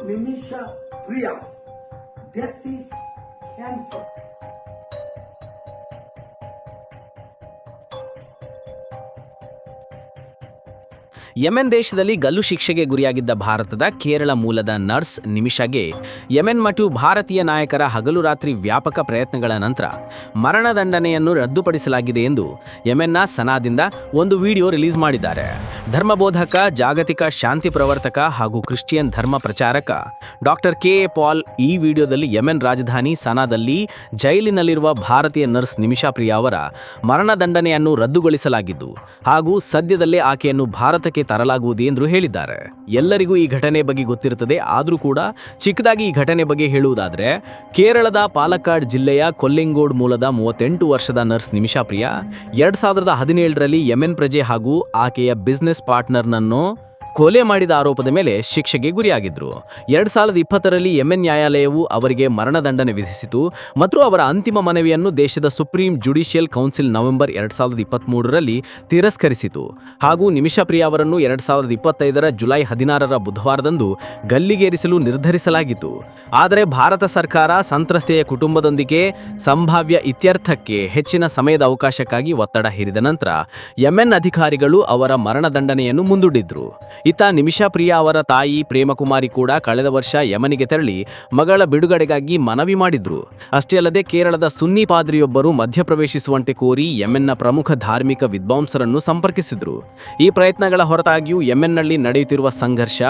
Nimisha Priya. Death is cancer. Yemen ದೇಶದಲ್ಲಿ ಗಲ್ಲು ಶಿಕ್ಷೆಗೆ ಗುರಿಯಾಗಿದ್ದ ಭಾರತದ ಕೇರಳ ಮೂಲದ ನರ್ಸ್ ನಿಮಿಷಾಗೆ ಯೆಮೆನ್ ಮತ್ತು ಭಾರತೀಯ ನಾಯಕರ ಹಗಲು ರಾತ್ರಿ ವ್ಯಾಪಕ ಪ್ರಯತ್ನಗಳ ನಂತರ ಮರಣದಂಡನೆಯನ್ನು ರದ್ದುಪಡಿಸಲಾಗಿದೆ ಎಂದು ಯೆಮೆನ್ನ ಸನಾದಿಂದ ಒಂದು ವಿಡಿಯೋ ರಿಲೀಸ್ ಮಾಡಿದ್ದಾರೆ. ಧರ್ಮಬೋಧಕ, ಜಾಗತಿಕ ಶಾಂತಿ ಪ್ರವರ್ತಕ ಹಾಗೂ ಕ್ರಿಶ್ಚಿಯನ್ ಧರ್ಮ ಪ್ರಚಾರಕ ಡಾಕ್ಟರ್ ಕೆ ಎ ಪಾಲ್ ಈ ವಿಡಿಯೋದಲ್ಲಿ ಯೆಮೆನ್ ರಾಜಧಾನಿ ಸನಾದಲ್ಲಿ ಜೈಲಿನಲ್ಲಿರುವ ಭಾರತೀಯ ನರ್ಸ್ ನಿಮಿಷಾ ಪ್ರಿಯಾ ಅವರ ಮರಣದಂಡನೆಯನ್ನು ರದ್ದುಗೊಳಿಸಲಾಗಿದ್ದು ಹಾಗೂ ಸದ್ಯದಲ್ಲೇ ಆಕೆಯನ್ನು ಭಾರತಕ್ಕೆ ತರಲಾಗುವುದು ಎಂದು ಹೇಳಿದ್ದಾರೆ. ಎಲ್ಲರಿಗೂ ಈ ಘಟನೆ ಬಗ್ಗೆ ಗೊತ್ತಿರುತ್ತದೆ. ಆದರೂ ಕೂಡ ಚಿಕ್ಕದಾಗಿ ಈ ಘಟನೆ ಬಗ್ಗೆ ಹೇಳುವುದಾದರೆ, ಕೇರಳದ ಪಾಲಕ್ಕಾಡ್ ಜಿಲ್ಲೆಯ ಕೊಲ್ಲಿಂಗೋಡ್ ಮೂಲದ 38 ವರ್ಷದ ನರ್ಸ್ ನಿಮಿಷಾ ಪ್ರಿಯಾ 2017ರಲ್ಲಿ ಯೆಮೆನ್ ಪ್ರಜೆ ಹಾಗೂ ಆಕೆಯ ಬಿಸ್ನೆಸ್ ಪಾರ್ಟ್ನರ್ನನ್ನು ಕೊಲೆ ಮಾಡಿದ ಆರೋಪದ ಮೇಲೆ ಶಿಕ್ಷೆಗೆ ಗುರಿಯಾಗಿದ್ದರು. 2020ರಲ್ಲಿ ಯೆಮೆನ್ ನ್ಯಾಯಾಲಯವು ಅವರಿಗೆ ಮರಣದಂಡನೆ ವಿಧಿಸಿತು ಮತ್ತು ಅವರ ಅಂತಿಮ ಮನವಿಯನ್ನು ದೇಶದ ಸುಪ್ರೀಂ ಜುಡಿಷಿಯಲ್ ಕೌನ್ಸಿಲ್ ನವೆಂಬರ್ 2023ರಲ್ಲಿ ತಿರಸ್ಕರಿಸಿತು ಹಾಗೂ ನಿಮಿಷಾ ಪ್ರಿಯಾ ಅವರನ್ನು 2025ರ ಜುಲೈ 16ರ ಬುಧವಾರದಂದು ಗಲ್ಲಿಗೇರಿಸಲು ನಿರ್ಧರಿಸಲಾಗಿತ್ತು. ಆದರೆ ಭಾರತ ಸರ್ಕಾರ ಸಂತ್ರಸ್ತೆಯ ಕುಟುಂಬದೊಂದಿಗೆ ಸಂಭಾವ್ಯ ಇತ್ಯರ್ಥಕ್ಕೆ ಹೆಚ್ಚಿನ ಸಮಯದ ಅವಕಾಶಕ್ಕಾಗಿ ಒತ್ತಡ ಹೇರಿದ ನಂತರ ಯೆಮೆನ್ ಅಧಿಕಾರಿಗಳು ಅವರ ಮರಣದಂಡನೆಯನ್ನು ಮುಂದೂಡಿದ್ರು. ಇತ್ತ ನಿಮಿಷಾ ಪ್ರಿಯಾ ಅವರ ತಾಯಿ ಪ್ರೇಮಕುಮಾರಿ ಕೂಡ ಕಳೆದ ವರ್ಷ ಯೆಮನಿಗೆ ತೆರಳಿ ಮಗಳ ಬಿಡುಗಡೆಗಾಗಿ ಮನವಿ ಮಾಡಿದ್ರು. ಅಷ್ಟೇ ಅಲ್ಲದೆ ಕೇರಳದ ಸುನ್ನಿ ಪಾದ್ರಿಯೊಬ್ಬರು ಮಧ್ಯಪ್ರವೇಶಿಸುವಂತೆ ಕೋರಿ ಯೆಮೆನ್ನ ಪ್ರಮುಖ ಧಾರ್ಮಿಕ ವಿದ್ವಾಂಸರನ್ನು ಸಂಪರ್ಕಿಸಿದ್ರು. ಈ ಪ್ರಯತ್ನಗಳ ಹೊರತಾಗಿಯೂ ಯೆಮೆನ್ನಲ್ಲಿ ನಡೆಯುತ್ತಿರುವ ಸಂಘರ್ಷ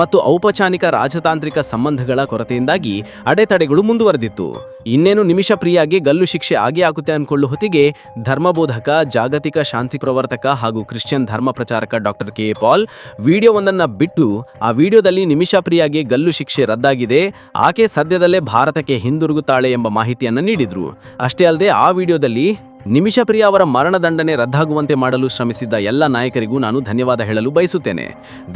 ಮತ್ತು ಔಪಚಾರಿಕ ರಾಜತಾಂತ್ರಿಕ ಸಂಬಂಧಗಳ ಕೊರತೆಯಿಂದಾಗಿ ಅಡೆತಡೆಗಳು ಮುಂದುವರೆದಿತ್ತು. ಇನ್ನೇನು ನಿಮಿಷಾ ಪ್ರಿಯಾಗೆ ಗಲ್ಲು ಶಿಕ್ಷೆ ಆಗೇ ಆಗುತ್ತೆ ಅನ್ಕೊಳ್ಳೋ ಹೊತ್ತಿಗೆ ಧರ್ಮಬೋಧಕ, ಜಾಗತಿಕ ಶಾಂತಿ ಪ್ರವರ್ತಕ ಹಾಗೂ ಕ್ರಿಶ್ಚಿಯನ್ ಧರ್ಮ ಪ್ರಚಾರಕ ಡಾಕ್ಟರ್ ಕೆ ಎ ಪಾಲ್ ವಿಡಿಯೋವೊಂದನ್ನು ಬಿಟ್ಟು ಆ ವಿಡಿಯೋದಲ್ಲಿ ನಿಮಿಷಾ ಪ್ರಿಯಾಗೆ ಗಲ್ಲು ಶಿಕ್ಷೆ ರದ್ದಾಗಿದೆ, ಆಕೆ ಸದ್ಯದಲ್ಲೇ ಭಾರತಕ್ಕೆ ಹಿಂದಿರುಗುತ್ತಾಳೆ ಎಂಬ ಮಾಹಿತಿಯನ್ನು ನೀಡಿದ್ರು. ಅಷ್ಟೇ ಅಲ್ಲದೆ ಆ ವಿಡಿಯೋದಲ್ಲಿ ನಿಮಿಷಾ ಪ್ರಿಯಾ ಅವರ ಮರಣದಂಡನೆ ರದ್ದಾಗುವಂತೆ ಮಾಡಲು ಶ್ರಮಿಸಿದ್ದ ಎಲ್ಲ ನಾಯಕರಿಗೂ ನಾನು ಧನ್ಯವಾದ ಹೇಳಲು ಬಯಸುತ್ತೇನೆ.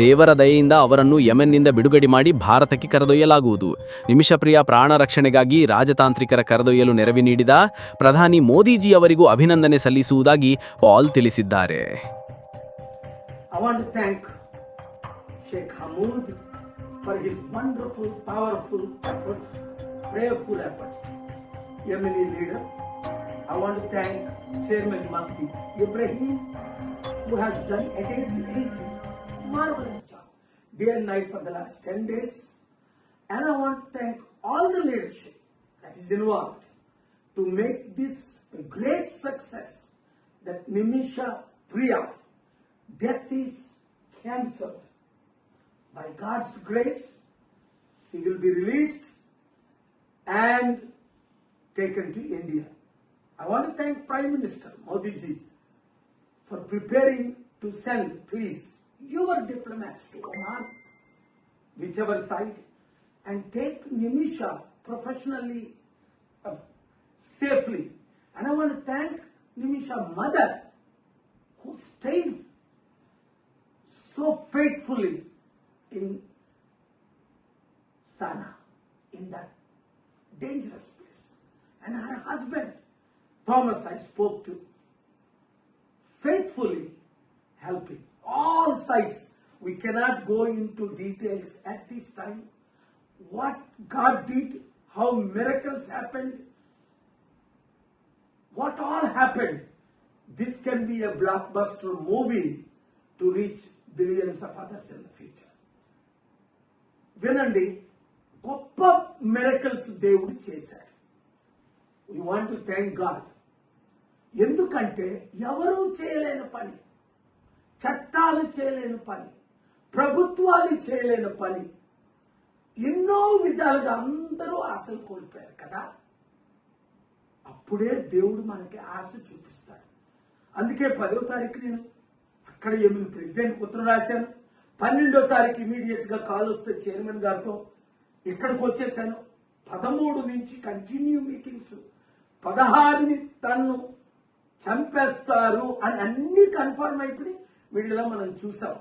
ದೇವರ ದಯೆಯಿಂದ ಅವರನ್ನು ಯೆಮೆನ್ನಿಂದ ಬಿಡುಗಡೆ ಮಾಡಿ ಭಾರತಕ್ಕೆ ಕರೆದೊಯ್ಯಲಾಗುವುದು. ನಿಮಿಷಾ ಪ್ರಿಯಾ ಪ್ರಾಣ ರಕ್ಷಣೆಗಾಗಿ ರಾಜತಾಂತ್ರಿಕರ ಕರೆದೊಯ್ಯಲು ನೆರವು ನೀಡಿದ ಪ್ರಧಾನಿ ಮೋದಿಜಿ ಅವರಿಗೂ ಅಭಿನಂದನೆ ಸಲ್ಲಿಸುವುದಾಗಿ ಪಾಲ್ ತಿಳಿಸಿದ್ದಾರೆ. I want to thank Sheikh Hamoud for his wonderful, powerful efforts, prayerful efforts. Yemeni leader. I want to thank Chairman Mahdi Ibrahim, who has done a marvelous job, day and night for the last 10 days. And I want to thank all the leadership that is involved to make this a great success, that Nimisha Priya, death is cancelled. By God's grace, she will be released and taken to India. I want to thank Prime Minister Modi ji for preparing to send, please, your diplomats to Oman, whichever side, and take Nimisha professionally, safely. And I want to thank Nimisha's mother, who stayed so faithfully in Sana, in that dangerous place. And her husband, Thomas, I spoke to, faithfully helping all sides. We cannot go into details at this time. What God did, how miracles happened, what all happened. This can be a blockbuster movie to reach billions of others in the future. వినండి, గొప్ప miracles దేవుడు చేశాడు. We want to thank God. ఎందుకంటే ఎవరూ చేయలేని పని, చట్టాలు చేయలేని పని, ప్రభుత్వాలు చేయలేని పని, ఎన్నో విధాలుగా అందరూ ఆశలు కోల్పోయారు కదా. అప్పుడే దేవుడు మనకి ఆశ చూపిస్తాడు. అందుకే 10వ తారీఖు నేను అక్కడ యెమెన్ ప్రెసిడెంట్కి ఉత్తరం రాశాను. 12వ తారీఖు ఇమీడియట్గా కాల్ వస్తే చైర్మన్ గారితో ఇక్కడికి వచ్చేసాను. 13 నుంచి కంటిన్యూ మీటింగ్స్. 16ని తన్ను చంపేస్తారు అని అన్నీ కన్ఫర్మ్ అయిపోయి మీడియాలో మనం చూసాం.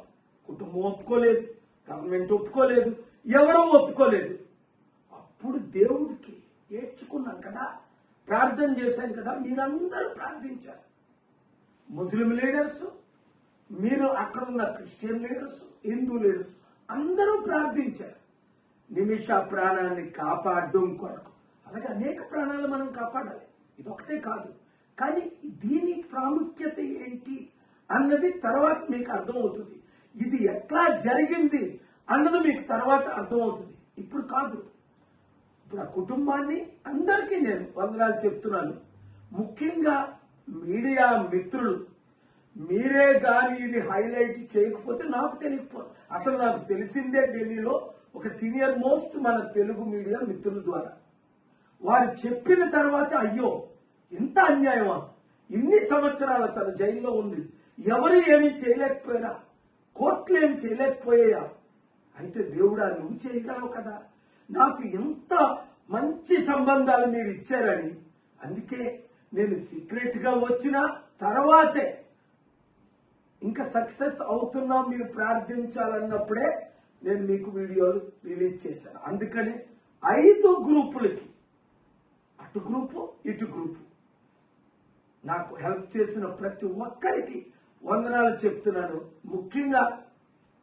కుటుంబం ఒప్పుకోలేదు, గవర్నమెంట్ ఒప్పుకోలేదు, ఎవరూ ఒప్పుకోలేదు. అప్పుడు దేవుడికి ఏడ్చుకున్నాం కదా, ప్రార్థన చేశాం కదా, మీరందరూ ప్రార్థించారు. ముస్లిం లీడర్స్, మీరు అక్కడున్న క్రిస్టియన్ లీడర్స్, హిందూ లీడర్స్ అందరూ ప్రార్థించారు. నిమిష ప్రాణాన్ని కాపాడడం కొరకు. అలాగే అనేక ప్రాణాలు మనం కాపాడాలి, ఇదొకటే కాదు. కానీ దీని ప్రాముఖ్యత ఏంటి అన్నది తర్వాత మీకు అర్థమవుతుంది. ఇది ఎట్లా జరిగింది అన్నది మీకు తర్వాత అర్థమవుతుంది, ఇప్పుడు కాదు. ఇప్పుడు ఆ కుటుంబాన్ని అందరికీ నేను వందనాలు చెప్తున్నాను. ముఖ్యంగా మీడియా మిత్రులు, మీరే కానీ ఇది హైలైట్ చేయకపోతే నాకు తెలియకపో, అసలు నాకు తెలిసిందే ఢిల్లీలో ఒక సీనియర్ మోస్ట్ మన తెలుగు మీడియా మిత్రుల ద్వారా. వారు చెప్పిన తర్వాత అయ్యో ఇంత అన్యాయమా, ఇన్ని సంవత్సరాల తన జైల్లో ఉంది, ఎవరు ఏమీ చేయలేకపోయారా, కోర్టులు ఏమి చేయలేకపోయా, అయితే దేవుడా నువ్వు చేయగలవు కదా, నాకు ఎంత మంచి సంబంధాలు మీరు ఇచ్చారని. అందుకే నేను సీక్రెట్ గా వచ్చిన తర్వాతే ఇంకా సక్సెస్ అవుతున్నా మీరు ప్రార్థించాలన్నప్పుడే నేను మీకు వీడియోలు రిలీజ్ చేశాను. అందుకని 5 గ్రూపులకి, అటు గ్రూపు ఇటు గ్రూపు, నాకు హెల్ప్ చేసిన ప్రతి ఒక్కరికి వందనాలు చెప్తున్నాను. ముఖ్యంగా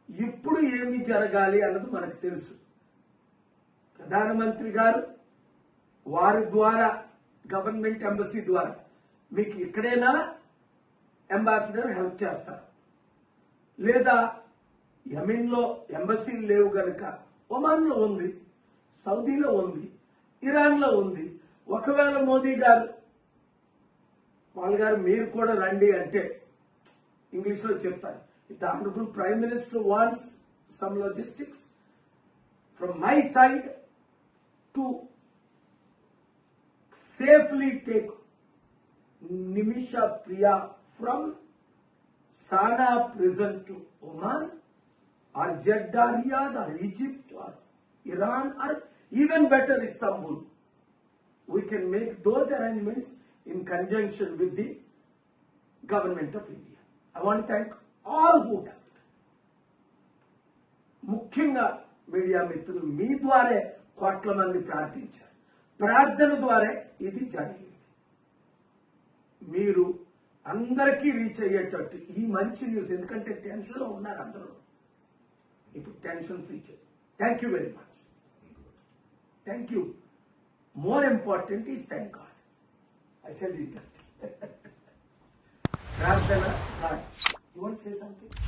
ఇప్పుడు ఏమి జరగాలి అన్నది మనకు తెలుసు. ప్రధానమంత్రి గారు వారి ద్వారా గవర్నమెంట్ ఎంబసీ ద్వారా మీకు ఇక్కడైనా అంబాసిడర్ హెల్ప్ చేస్తారు, లేదా యెమెన్లో ఎంబసీలు లేవు గనుక ఒమాన్లో ఉంది, సౌదీలో ఉంది, ఇరాన్లో ఉంది. ఒకవేళ మోదీ గారు గారు మీరు కూడా రండి అంటే ఇంగ్లీష్లో చెప్తారు, if the honourable prime minister wants some logistics from my side to safely take Nimisha Priya from Sana prison to Oman or Jeddah, Riyadh or Egypt or Iran or even better Istanbul. We can make those arrangements in conjunction with the government of India. I want to thank all who helped. ముఖ్యంగా media మిత్రులు మీ ద్వారే కోట్ల మంది ప్రార్థించారు, ప్రార్థన ద్వారా ఇది జరిగింది. మీరు అందరికీ రీచ్ అయ్యేటట్టు ఈ మంచి న్యూస్, ఎందుకంటే టెన్షన్లో ఉన్నారు అందరూ, ఇప్పుడు టెన్షన్ ఫ్రీ చేయండి. Thank you very much, thank you. More important is thank God. I sell you that. ప్రార్థన, God. You want say something?